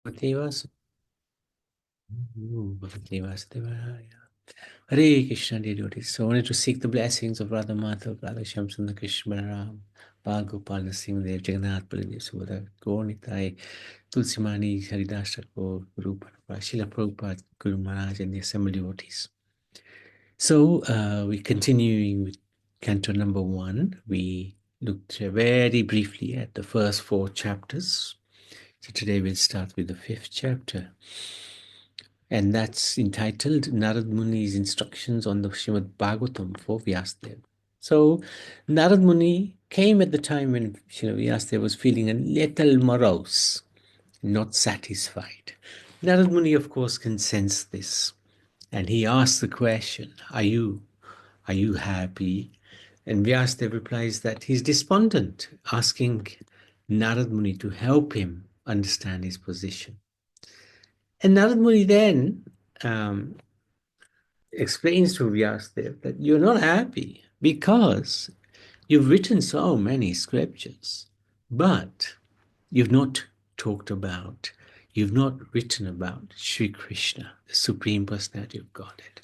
Bhagavate Vasudevaya. Hare Krishna, dear devotees. So I wanted to seek the blessings of Radha Madhav, Radha Shyamsundar Krishna Balaram, Bal Gopal Nrsimhadev, Jagannath Baladev Subhadra, Gaur Nitai, Tulsimani, Haridas Thakur, Guru Prabhupada, Srila Prabhupada, Guru Maharaj, and the assembled devotees. So we're continuing with Canto number 1. We looked very briefly at the first 4 chapters. So today we'll start with the 5th chapter. And that's entitled Narad Muni's Instructions on the Srimad Bhagavatam for Vyasadeva. So Narad Muni came at the time when Vyasadeva was feeling a little morose, not satisfied. Narad Muni, of course, can sense this. And he asks the question, are you happy? And Vyasadeva replies that he's despondent, asking Narad Muni to help him understand his position. And Narad Muni then explains to Vyasadeva that you're not happy because you've written so many scriptures, but you've not written about Sri Krishna, the Supreme Personality of Godhead.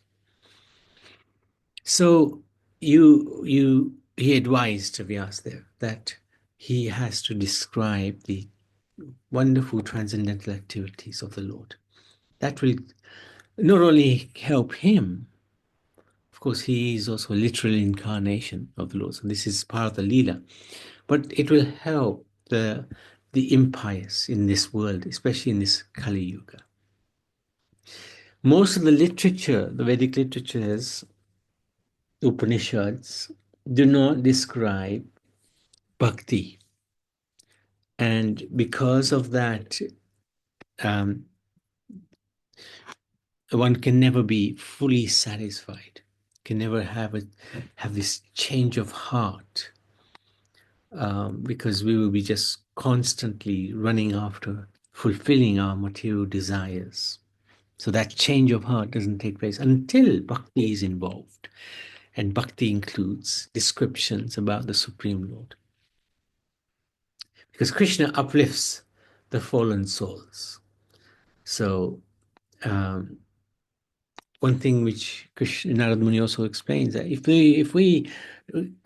So he advised Vyasadeva that he has to describe the wonderful transcendental activities of the Lord. That will not only help him, of course, he is also a literal incarnation of the Lord. So this is part of the Leela. But it will help the impious in this world, especially in this Kali Yuga. Most of the literature, the Vedic literatures, Upanishads, do not describe bhakti. And because of that, one can never be fully satisfied, can never have this change of heart, because we will be just constantly running after fulfilling our material desires. So that change of heart doesn't take place until bhakti is involved. And bhakti includes descriptions about the Supreme Lord. Because Krishna uplifts the fallen souls. So one thing which Narad Muni also explains, that if we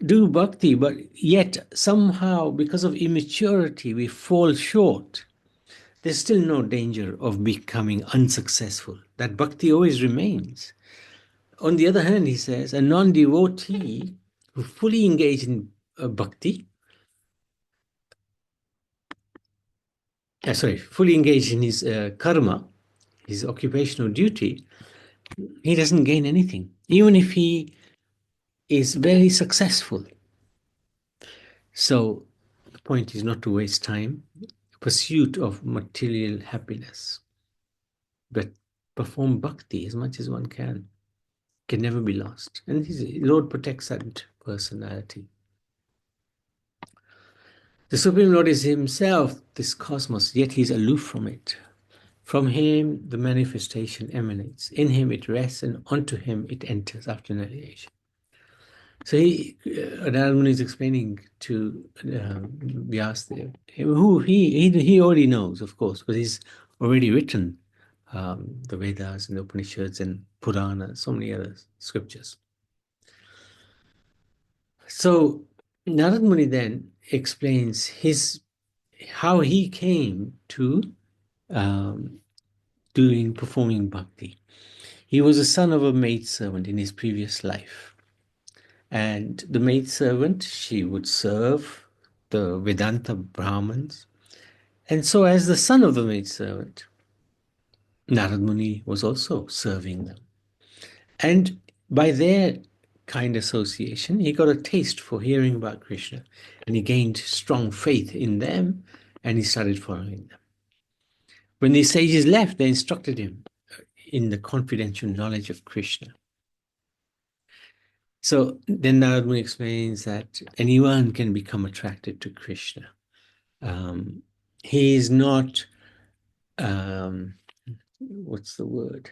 do bhakti, but yet somehow because of immaturity we fall short, there's still no danger of becoming unsuccessful. That bhakti always remains. On the other hand, he says, a non-devotee who fully engaged in bhakti, fully engaged in his karma, his occupational duty, he doesn't gain anything, even if he is very successful. So the point is not to waste time, pursuit of material happiness, but perform bhakti as much as one can never be lost. And the Lord protects that personality. The Supreme Lord is himself this cosmos, yet he is aloof from it. From him the manifestation emanates. In him it rests, and onto him it enters after annihilation. So Narad Muni is explaining to Vyasadeva, who he already knows, of course, because he's already written the Vedas and the Upanishads and Puranas, so many other scriptures. So Narad Muni then explains how he came to performing bhakti. He was a son of a maidservant in his previous life. And the maidservant, she would serve the Vedanta Brahmins. And so as the son of the maidservant, Narad Muni was also serving them. And by their kind association, he got a taste for hearing about Krishna. And he gained strong faith in them, and he started following them. When the sages left, they instructed him in the confidential knowledge of Krishna. So then Narad Muni explains that anyone can become attracted to Krishna. He is not, what's the word?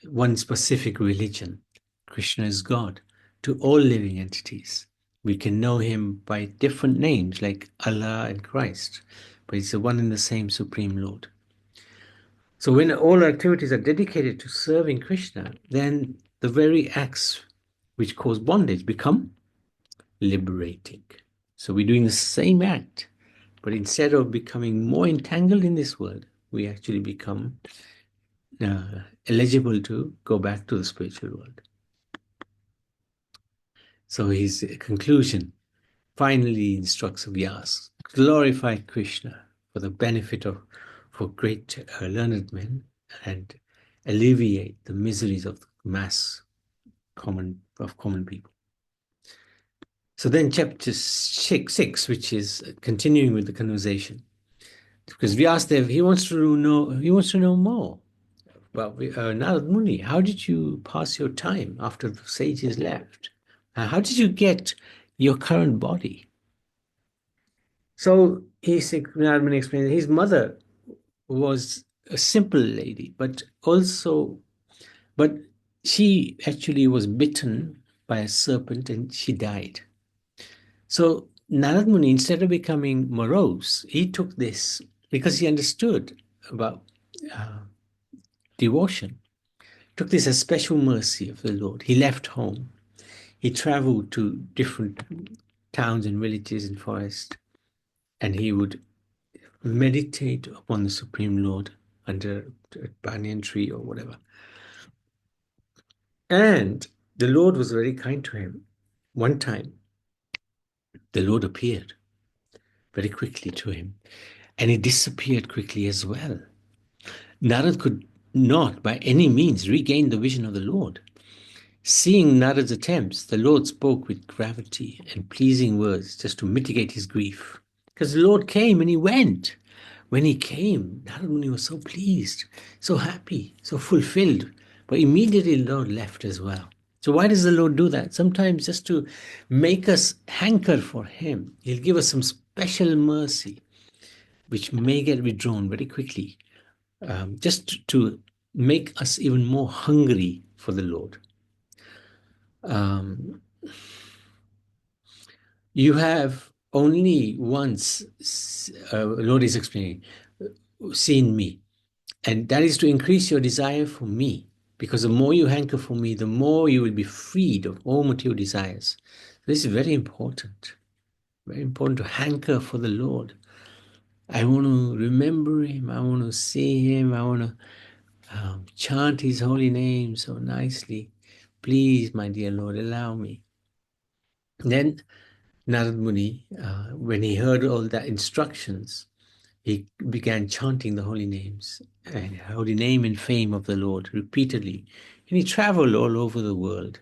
One specific religion. Krishna is God to all living entities. We can know him by different names like Allah and Christ, but it's the one and the same Supreme Lord. So when all our activities are dedicated to serving Krishna, then the very acts which cause bondage become liberating. So we're doing the same act, but instead of becoming more entangled in this world, we actually become eligible to go back to the spiritual world. So his conclusion finally instructs Vyas, glorify Krishna for the benefit of for great learned men and alleviate the miseries of the mass common people. So then chapter 6, which is continuing with the conversation, because Vyasadeva, he wants to know more. But Narad Muni, how did you pass your time after the sages left? How did you get your current body? So Narad Muni explains his mother was a simple lady, but she actually was bitten by a serpent and she died. So Narad Muni, instead of becoming morose, he took this because he understood about devotion, took this as special mercy of the Lord. He left home. He traveled to different towns and villages and forests, and he would meditate upon the Supreme Lord under a banyan tree or whatever. And the Lord was very kind to him. One time, the Lord appeared very quickly to him, and he disappeared quickly as well. Narad could not by any means regain the vision of the Lord. Seeing Narad's attempts, the Lord spoke with gravity and pleasing words just to mitigate his grief. Because the Lord came and he went. When he came, Narad Muni was so pleased, so happy, so fulfilled. But immediately the Lord left as well. So why does the Lord do that? Sometimes just to make us hanker for him. He'll give us some special mercy, which may get withdrawn very quickly, just to make us even more hungry for the Lord. You have only once, Lord is explaining, seen me. And that is to increase your desire for me. Because the more you hanker for me, the more you will be freed of all material desires. This is very important. Very important to hanker for the Lord. I want to remember him. I want to see him. I want to chant his holy name so nicely. Please, my dear Lord, allow me. Then Narad Muni, when he heard all the instructions, he began chanting the holy names and holy name and fame of the Lord repeatedly. And he traveled all over the world.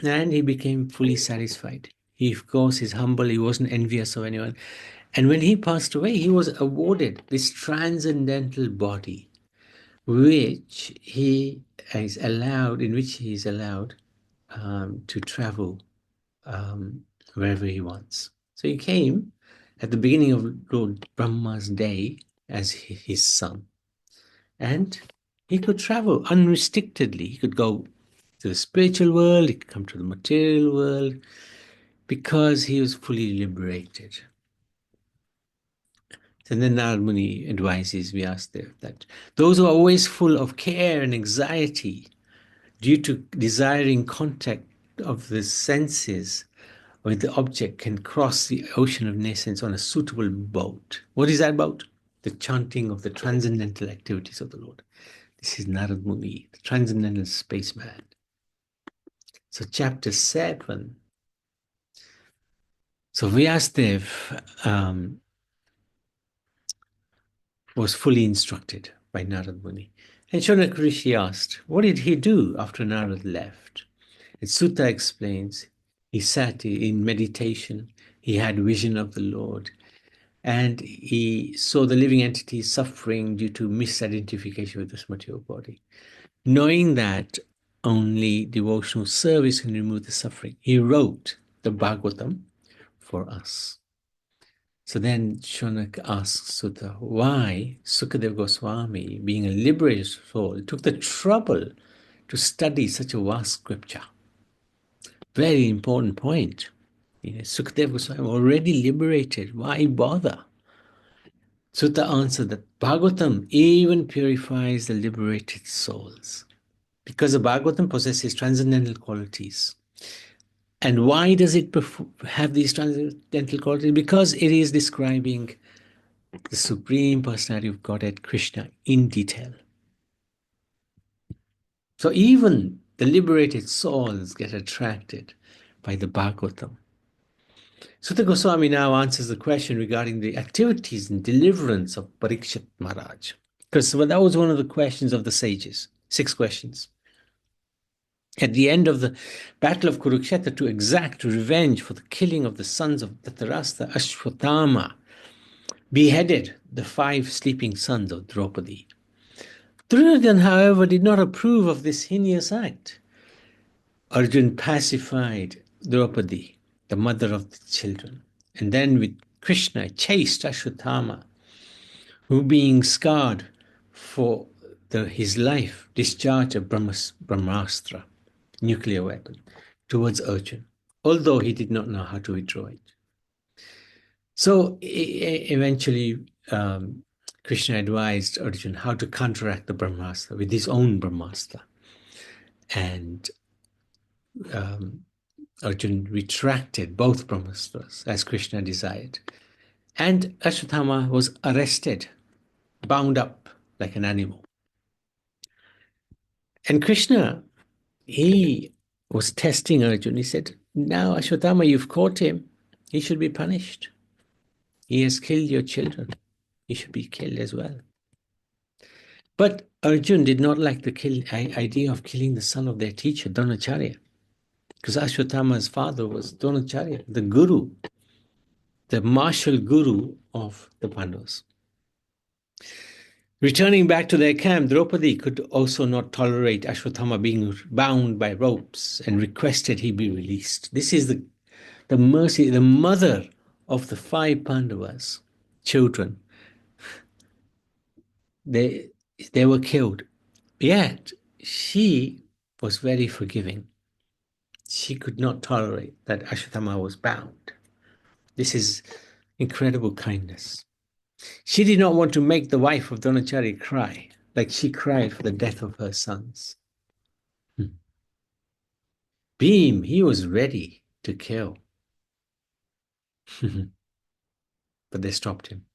And he became fully satisfied. He, of course, is humble. He wasn't envious of anyone. And when he passed away, he was awarded this transcendental body, which he is allowed, in which he is allowed to travel wherever he wants. So he came at the beginning of Lord Brahma's day as his son. And he could travel unrestrictedly. He could go to the spiritual world, he could come to the material world, because he was fully liberated. And then Narad Muni advises Vyasadeva that those who are always full of care and anxiety due to desiring contact of the senses with the object can cross the ocean of nescience on a suitable boat. What is that boat? The chanting of the transcendental activities of the Lord. This is Narad Muni, the transcendental spaceman. So chapter 7. So Vyasadeva was fully instructed by Narad Muni. And Shonak Rishi asked, what did he do after Narad left? And Sutta explains, he sat in meditation, he had vision of the Lord, and he saw the living entity suffering due to misidentification with this material body. Knowing that only devotional service can remove the suffering, he wrote the Bhagavatam for us. So then Shonak asks Sutta, why Sukadeva Goswami, being a liberated soul, took the trouble to study such a vast scripture. Very important point. Sukadeva Goswami already liberated. Why bother? Sutta answered that Bhagavatam even purifies the liberated souls because the Bhagavatam possesses transcendental qualities. And why does it have these transcendental qualities? Because it is describing the Supreme Personality of Godhead, Krishna, in detail. So even the liberated souls get attracted by the Bhagavatam. Sutta Goswami now answers the question regarding the activities and deliverance of Parikshit Maharaj. Because that was one of the questions of the sages, 6 questions. At the end of the battle of Kurukshetra, to exact revenge for the killing of the sons of Dhritarashtra, Ashwatthama beheaded the 5 sleeping sons of Draupadi. Duryodhana, however, did not approve of this heinous act. Arjun pacified Draupadi, the mother of the children, and then with Krishna chased Ashwatthama, who, being scarred for his life, discharged a Brahmastra, nuclear weapon, towards Arjun, although he did not know how to withdraw it. So eventually, Krishna advised Arjun how to counteract the Brahmastra with his own Brahmastra. And Arjun retracted both Brahmastras as Krishna desired. And Ashwatthama was arrested, bound up like an animal. And Krishna, he was testing Arjun. He said, now Ashwatthama, you've caught him. He should be punished. He has killed your children. He should be killed as well. But Arjun did not like the idea of killing the son of their teacher, Dronacharya, because Ashwatthama's father was Dronacharya, the guru, the martial guru of the Pandavas. Returning back to their camp, Draupadi could also not tolerate Ashwatthama being bound by ropes and requested he be released. This is the mercy, the mother of the 5 Pandavas, children. They were killed. Yet she was very forgiving. She could not tolerate that Ashwatthama was bound. This is incredible kindness. She did not want to make the wife of Dronacharya cry like she cried for the death of her sons. Bhim, he was ready to kill. But they stopped him.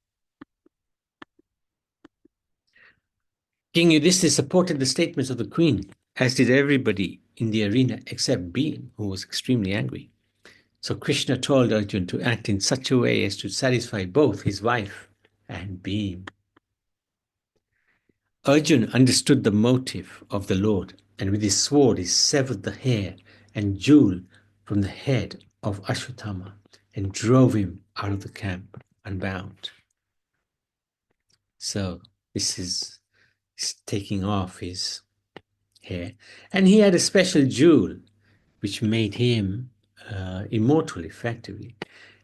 King Yudhishthira supported the statements of the queen, as did everybody in the arena except Bhim, who was extremely angry. So Krishna told Arjun to act in such a way as to satisfy both his wife and Bhim. Arjun understood the motive of the Lord, and with his sword he severed the hair and jewel from the head of Ashwatthama and drove him out of the camp unbound. So this is taking off his hair. And he had a special jewel which made him immortal, effectively.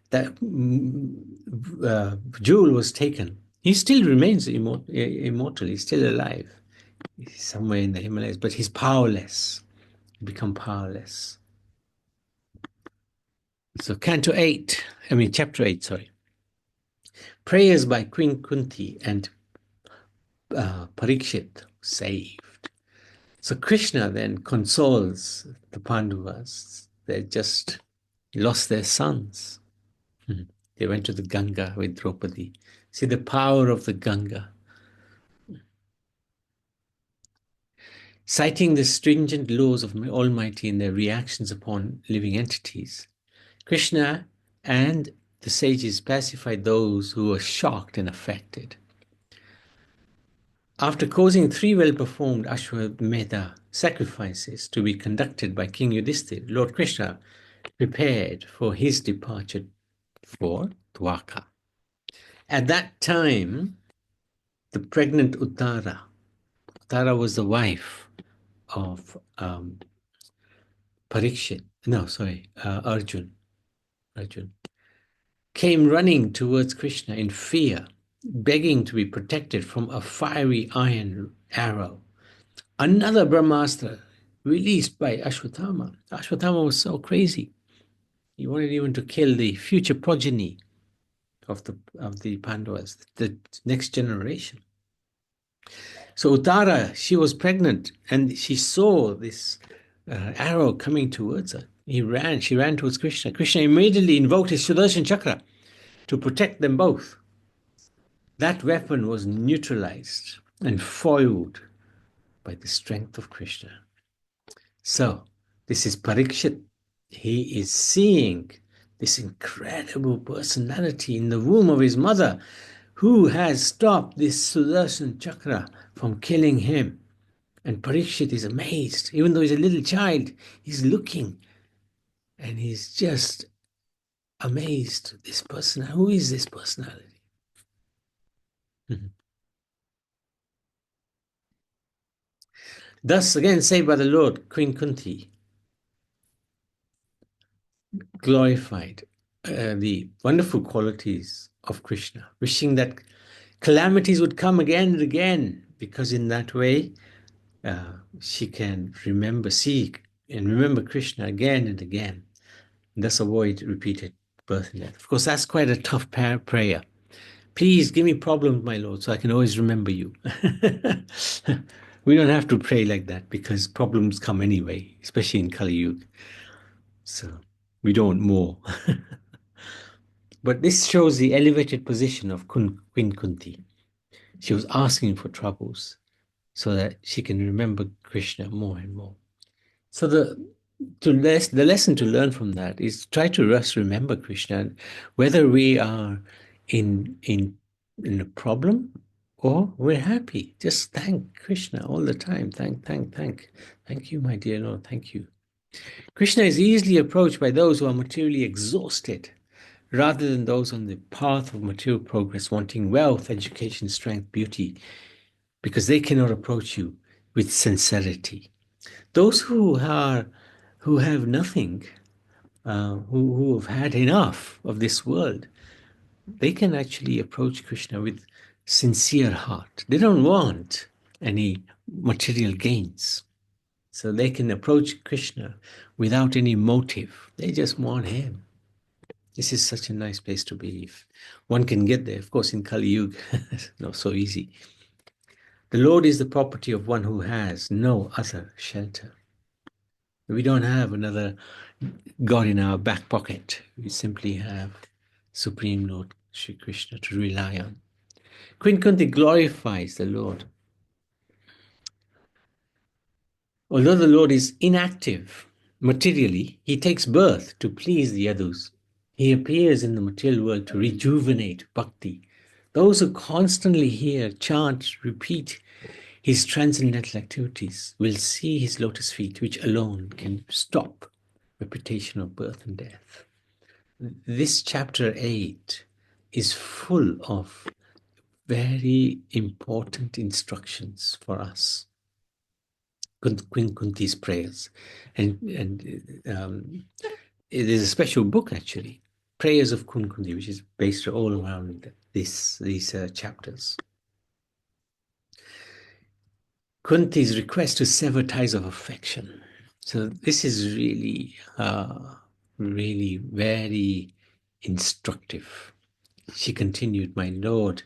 That jewel was taken. He still remains immortal. He's still alive. He's somewhere in the Himalayas, but he's powerless. He become powerless. So chapter 8, sorry. Prayers by Queen Kunti and Parikshit saved. So Krishna then consoles the Pandavas. They just lost their sons. They went to the Ganga with Draupadi. See the power of the Ganga. Citing the stringent laws of Almighty in their reactions upon living entities, Krishna and the sages pacified those who were shocked and affected. After causing 3 well-performed Ashwamedha sacrifices to be conducted by King Yudhishthira, Lord Krishna prepared for his departure for Dwarka. At that time, the pregnant Uttara was the wife of Arjun, came running towards Krishna in fear, begging to be protected from a fiery iron arrow. Another Brahmastra released by Ashwatthama. Ashwatthama was so crazy. He wanted even to kill the future progeny of the Pandavas, the next generation. So Uttara, she was pregnant, and she saw this arrow coming towards her. She ran towards Krishna. Krishna immediately invoked his Sudarshan Chakra to protect them both. That weapon was neutralized and foiled by the strength of Krishna. So, this is Parikshit. He is seeing this incredible personality in the womb of his mother who has stopped this Sudarshan Chakra from killing him. And Parikshit is amazed. Even though he's a little child, he's looking and he's just amazed. This person, who is this personality? Thus, again, said by the Lord, Queen Kunti glorified the wonderful qualities of Krishna, wishing that calamities would come again and again, because in that way she can seek and remember Krishna again and again, and thus avoid repeated birth and death. Of course, that's quite a tough prayer. Please give me problems, my Lord, so I can always remember you. We don't have to pray like that because problems come anyway, especially in Kali Yuga. So we don't more. But this shows the elevated position of Queen Kunti. She was asking for troubles so that she can remember Krishna more and more. So the lesson to learn from that is try to just remember Krishna, whether we are in a problem or we're happy. Just thank Krishna all the time. Thank you, my dear Lord. Thank you. Krishna is easily approached by those who are materially exhausted rather than those on the path of material progress, wanting wealth, education, strength, beauty, because they cannot approach you with sincerity. Those who have nothing, who have had enough of this world, they can actually approach Krishna with sincere heart. They don't want any material gains. So they can approach Krishna without any motive. They just want him. This is such a nice place to be. If one can get there, of course, in Kali Yuga, it's not so easy. The Lord is the property of one who has no other shelter. We don't have another God in our back pocket. We simply have Supreme Lord Sri Krishna to rely on. Queen Kunti glorifies the Lord. Although the Lord is inactive materially, he takes birth to please the Yadus. He appears in the material world to rejuvenate bhakti. Those who constantly hear, chant, repeat his transcendental activities will see his lotus feet, which alone can stop repetition of birth and death. This chapter 8 is full of very important instructions for us. Queen Kunti's prayers. And it is a special book, actually, Prayers of Queen Kunti, which is based all around these chapters. Kunti's request to sever ties of affection. So this is really, really very instructive. She continued, my Lord,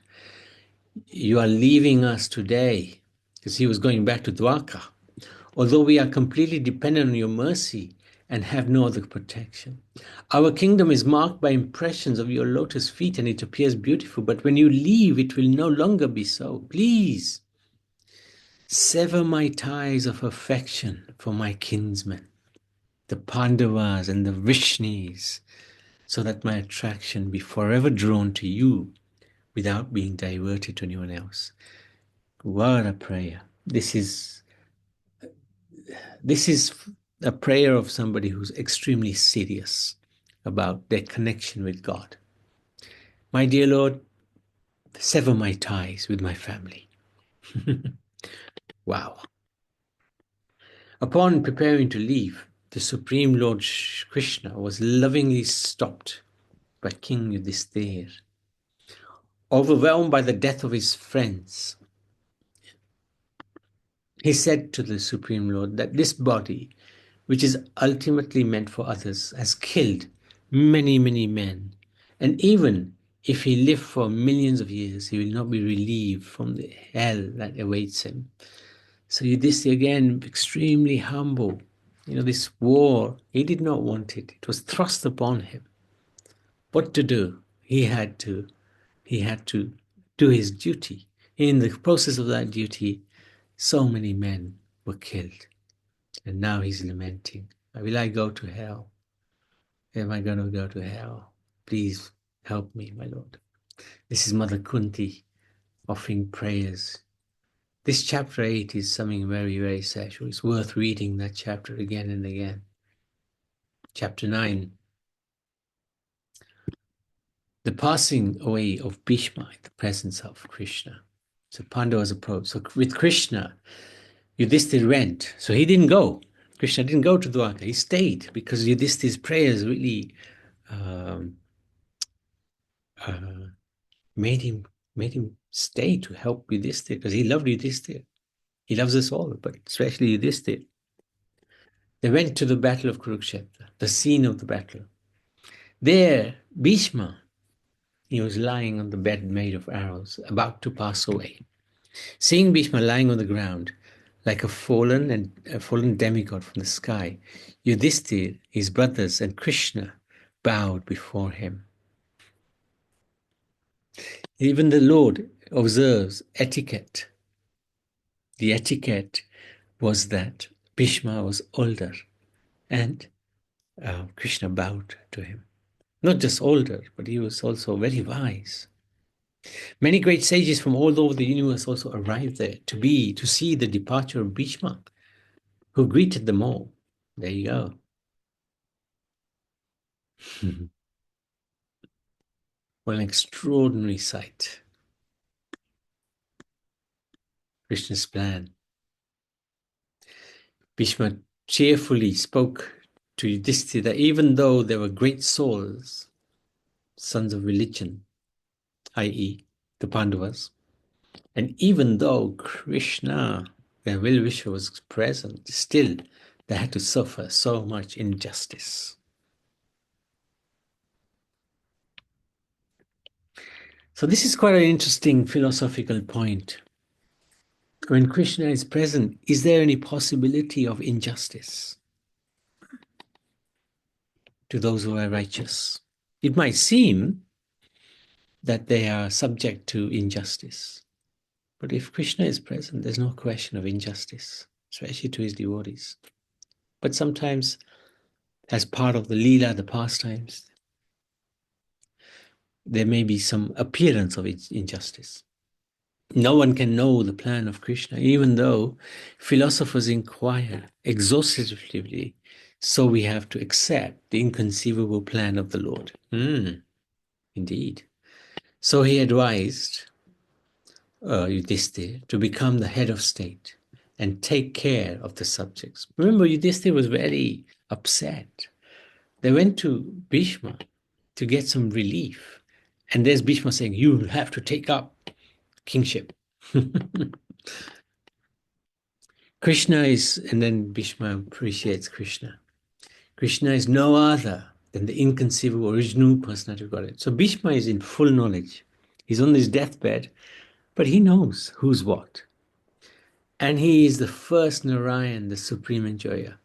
you are leaving us today, because he was going back to Dwarka. Although we are completely dependent on your mercy and have no other protection. Our kingdom is marked by impressions of your lotus feet and it appears beautiful, but when you leave, it will no longer be so. Please, sever my ties of affection for my kinsmen, the Pandavas and the Vrishnis, so that my attraction be forever drawn to you without being diverted to anyone else. What a prayer. This is a prayer of somebody who's extremely serious about their connection with God. My dear Lord, sever my ties with my family. Wow. Upon preparing to leave, the Supreme Lord Krishna was lovingly stopped by King Yudhisthira. Overwhelmed by the death of his friends, He said to the Supreme Lord that this body, which is ultimately meant for others, has killed many, many men. And even if he lived for millions of years, he will not be relieved from the hell that awaits him. So Yudhishthira, again, extremely humble. This war, he did not want it. It was thrust upon him. What to do? He had to do his duty. In the process of that duty, so many men were killed. And now he's lamenting. Will I go to hell? Am I going to go to hell? Please help me, my Lord. This is Mother Kunti offering prayers. This chapter 8 is something very, very special. It's worth reading that chapter again and again. Chapter 9. The passing away of Bhishma in the presence of Krishna. So Pandavas approached. So with Krishna, Yudhishthira went. So he didn't go. Krishna didn't go to Dwarka. He stayed because Yudhishthira's prayers really made him stay to help Yudhishthira because he loved Yudhishthira. He loves us all, but especially Yudhishthira. They went to the battle of Kurukshetra, the scene of the battle. There, Bhishma, he was lying on the bed made of arrows, about to pass away. Seeing Bhishma lying on the ground, like a fallen demigod from the sky, Yudhishthira, his brothers, and Krishna bowed before him. Even the Lord observes etiquette. The etiquette was that Bhishma was older and Krishna bowed to him. Not just older, but he was also very wise. Many great sages from all over the universe also arrived there to see the departure of Bhishma, who greeted them all. There you go. What an extraordinary sight. Krishna's plan. Bhishma cheerfully spoke to Yudhishthira that even though they were great souls, sons of religion, i.e. the Pandavas, and even though Krishna, their well-wisher, was present, still they had to suffer so much injustice. So this is quite an interesting philosophical point. When Krishna is present, is there any possibility of injustice to those who are righteous? It might seem that they are subject to injustice. But if Krishna is present, there's no question of injustice, especially to his devotees. But sometimes, as part of the Leela, the pastimes, there may be some appearance of injustice. No one can know the plan of Krishna, even though philosophers inquire exhaustively. So we have to accept the inconceivable plan of the Lord. Indeed. So he advised Yudhishthira to become the head of state and take care of the subjects. Remember, Yudhishthira was very upset. They went to Bhishma to get some relief. And there's Bhishma saying, you will have to take up kingship. Krishna is, and then Bhishma appreciates Krishna. Krishna is no other than the inconceivable original personality of Godhead. So Bhishma is in full knowledge. He's on his deathbed, but he knows who's what. And he is the first Narayan, the supreme enjoyer.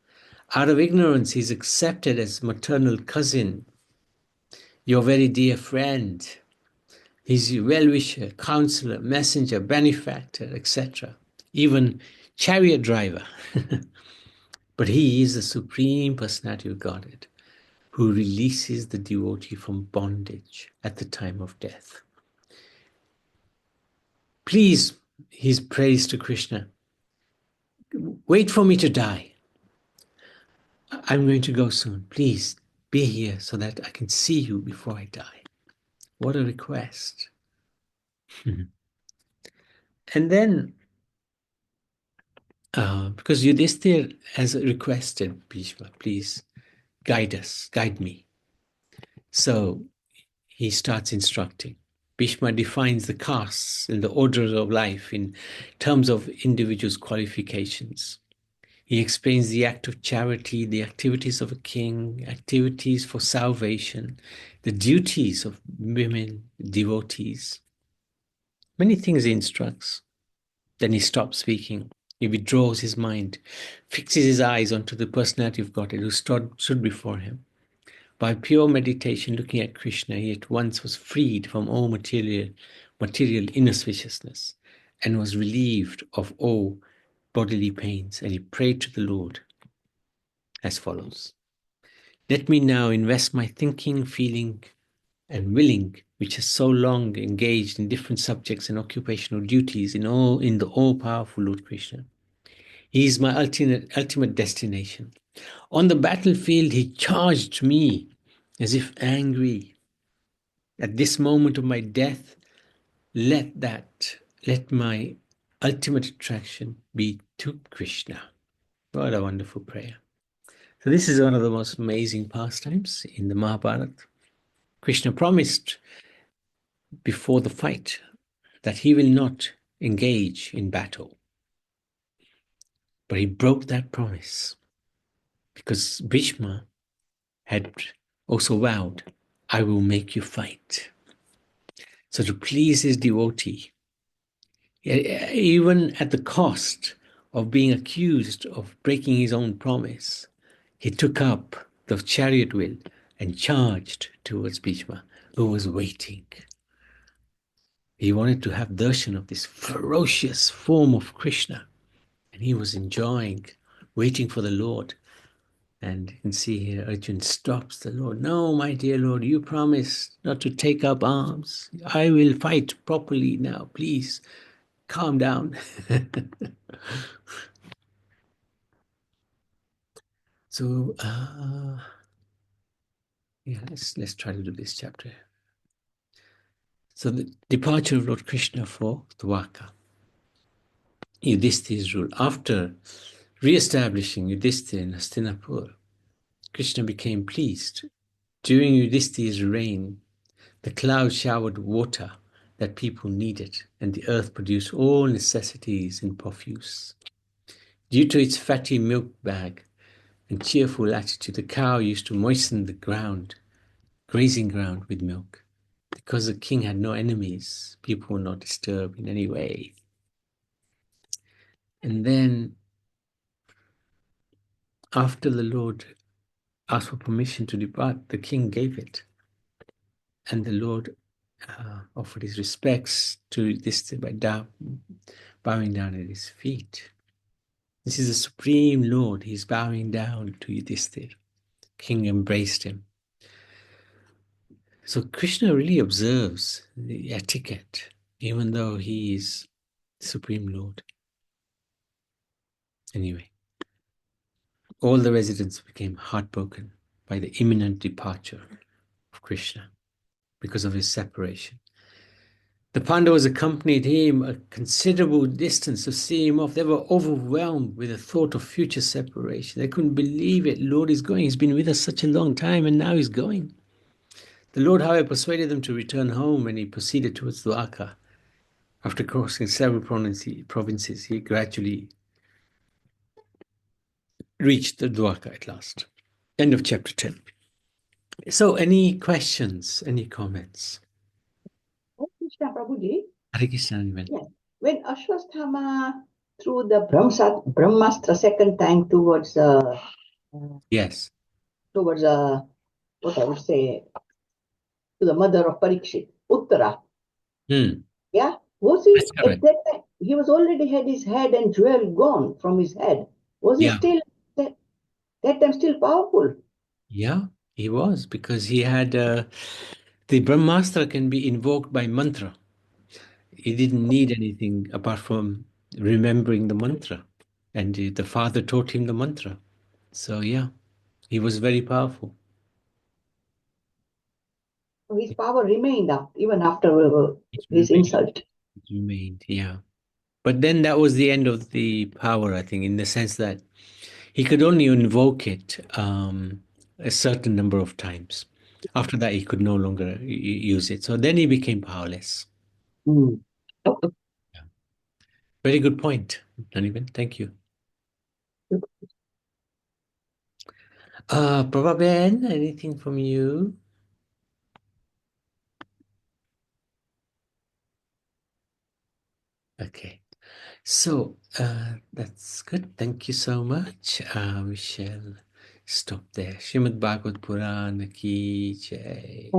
Out of ignorance, he's accepted as maternal cousin, your very dear friend. He's your well-wisher, counselor, messenger, benefactor, etc. Even chariot driver. But he is the supreme personality of Godhead who releases the devotee from bondage at the time of death. Please, his praise to Krishna, wait for me to die. I'm going to go soon. Please be here so that I can see you before I die. What a request. And then, because Yudhishthira has requested Bhishma, please guide us, guide me. So he starts instructing Bhishma defines the castes and the orders of life in terms of individuals' qualifications. He explains the act of charity, the activities of a king, activities for salvation, the duties of women, devotees. Many things he instructs. Then he stops speaking. He withdraws his mind, fixes his eyes onto the personality of Godhead who stood before him. By pure meditation, looking at Krishna, he at once was freed from all material inauspiciousness and was relieved of all bodily pains. And he prayed to the Lord as follows: let me now invest my thinking, feeling, and willing, which has so long engaged in different subjects and occupational duties in the all-powerful Lord Krishna. He is my ultimate destination. On the battlefield, he charged me as if angry. At this moment of my death, let my ultimate attraction be to Krishna. What a wonderful prayer. So this is one of the most amazing pastimes in the Mahabharata. Krishna promised before the fight that he will not engage in battle. But he broke that promise because Bhishma had also vowed, I will make you fight. So to please his devotee, even at the cost of being accused of breaking his own promise, he took up the chariot wheel and charged towards Bhishma, who was waiting. He wanted to have darshan of this ferocious form of Krishna, and he was enjoying, waiting for the Lord. And you can see here, Arjun stops the Lord. No, my dear Lord, you promised not to take up arms. I will fight properly now. Please calm down. So, yeah, let's try to do this chapter. So the departure of Lord Krishna for Dwarka. Yudhishthira's rule. After re-establishing Yudhishthira in Hastinapur, Krishna became pleased. During Yudhishthira's reign, the clouds showered water that people needed, and the earth produced all necessities in profuse. Due to its fatty milk bag and cheerful attitude, the cow used to moisten the ground, grazing ground, with milk. Because the king had no enemies, people were not disturbed in any way. And then, after the Lord asked for permission to depart, the king gave it. And the Lord offered his respects to this by bowing down at his feet. This is the Supreme Lord. He's bowing down to Yudhishthira. King embraced him. So Krishna really observes the etiquette, even though he is the Supreme Lord. Anyway, all the residents became heartbroken by the imminent departure of Krishna because of his separation. The Pandavas accompanied him a considerable distance to see him off. They were overwhelmed with the thought of future separation. They couldn't believe it. Lord is going. He's been with us such a long time, and now he's going. The Lord, however, persuaded them to return home, and he proceeded towards Dwarka. After crossing several provinces, he gradually reached the Dwarka at last. End of chapter 10. So, any questions, any comments? Krishna Prabhuji. Hare Krishna. Yes. When Ashwasthama threw the Brahmastra second time towards Yes. towards what I would say to the mother of Parikshit, Uttara. Yeah, was he That's at correct. that time? He was already had his head and jewel gone from his head. Was he Yeah. still that time still powerful? Yeah, he was, because he had the Brahmastra can be invoked by mantra. He didn't need anything apart from remembering the mantra, and the father taught him the mantra. So yeah, he was very powerful. So his power remained up even after It his remained, insult. it remained, yeah. But then that was the end of the power, I think, in the sense that he could only invoke it a certain number of times. After that, he could no longer use it. So then he became powerless. Mm. Yeah. Very good point, Nanivan. Thank you. Prabha, anything from you? Okay. So that's good. Thank you so much. We shall stop there. Srimad Bhagavad Purana ki jai.